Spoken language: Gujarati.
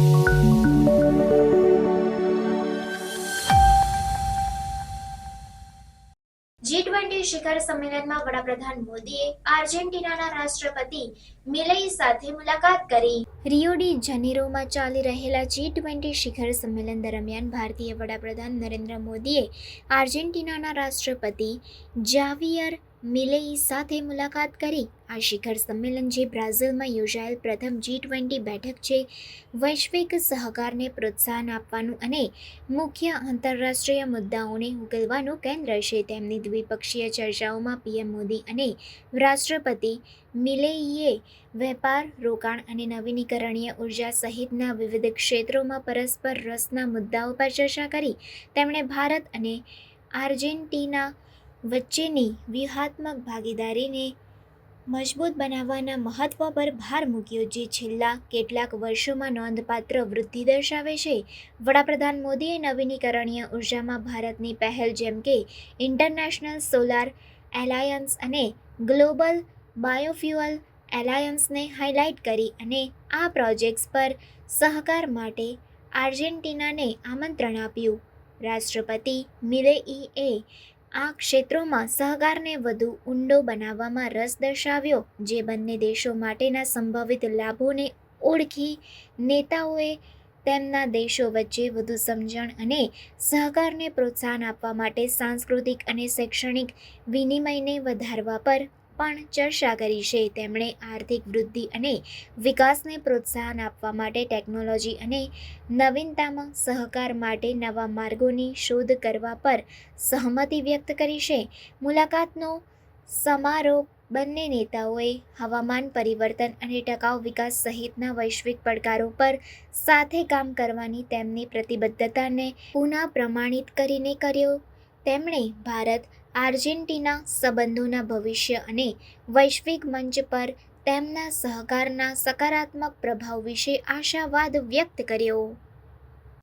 G20 શિખર સંમેલનમાં વડાપ્રધાન મોદીએ આર્જેન્ટિનાના રાષ્ટ્રપતિ મિલેઈ સાથે મુલાકાત કરી. રિયો ડી જાનેરોમાં ચાલી રહેલા G20 શિખર સંમેલન દરમિયાન ભારતીય વડાપ્રધાન નરેન્દ્ર મોદીએ આર્જેન્ટિનાના રાષ્ટ્રપતિ જાવિયર મિલેઈ સાથે મુલાકાત કરી. આ શિખર સંમેલન, જે બ્રાઝિલમાં યોજાયેલ પ્રથમ G20 બેઠક છે, વૈશ્વિક સહકારને પ્રોત્સાહન આપવાનું અને મુખ્ય આંતરરાષ્ટ્રીય મુદ્દાઓને ઉકેલવાનું કેન્દ્ર છે. તેમની દ્વિપક્ષીય ચર્ચાઓમાં પીએમ મોદી અને રાષ્ટ્રપતિ મિલેઈએ વેપાર, રોકાણ અને નવીનીકરણીય ઉર્જા સહિતના વિવિધ ક્ષેત્રોમાં પરસ્પર રસના મુદ્દાઓ પર ચર્ચા કરી. તેમણે ભારત અને આર્જેન્ટિના વચ્ચેની વ્યૂહાત્મક ભાગીદારીને મજબૂત બનાવવાના મહત્વ પર ભાર મૂક્યો, જે છેલ્લા કેટલાક વર્ષોમાં નોંધપાત્ર વૃદ્ધિ દર્શાવે છે. વડાપ્રધાન મોદીએ નવીનીકરણીય ઉર્જામાં ભારતની પહેલ જેમ કે ઇન્ટરનેશનલ સોલાર એલાયન્સ અને ગ્લોબલ બાયોફ્યુઅલ એલાયન્સને હાઇલાઇટ કરી અને આ પ્રોજેક્ટ્સ પર સહકાર માટે આર્જેન્ટિનાને આમંત્રણ આપ્યું. રાષ્ટ્રપતિ મિલેઈએ આ ક્ષેત્રોમાં સહકારને વધુ ઊંડો બનાવવામાં રસ દર્શાવ્યો, જે બંને દેશો માટેના સંભવિત લાભોને ઓળખી. નેતાઓએ તેમના દેશો વચ્ચે વધુ સમજણ અને સહકારને પ્રોત્સાહન આપવા માટે સાંસ્કૃતિક અને શૈક્ષણિક વિનિમયને વધારવા પર પણ ચર્ચા કરી છે. તેમણે આર્થિક વૃદ્ધિ અને વિકાસને પ્રોત્સાહન આપવા માટે ટેકનોલોજી અને નવીનતામાં સહકાર માટે નવા માર્ગોની શોધ કરવા પર સહમતિ વ્યક્ત કરી છે. મુલાકાતનો સમારોપ બંને નેતાઓએ હવામાન પરિવર્તન અને ટકાઉ વિકાસ સહિતના વૈશ્વિક પડકારો પર સાથે કામ કરવાની તેમની પ્રતિબદ્ધતાને પુનઃપ્રમાણિત કરીને કર્યો. તેમણે ભારત-આર્જેન્ટિના સંબંધોના ભવિષ્ય અને વૈશ્વિક મંચ પર તેમના સહકારના સકારાત્મક પ્રભાવ વિશે આશાવાદ વ્યક્ત કર્યો.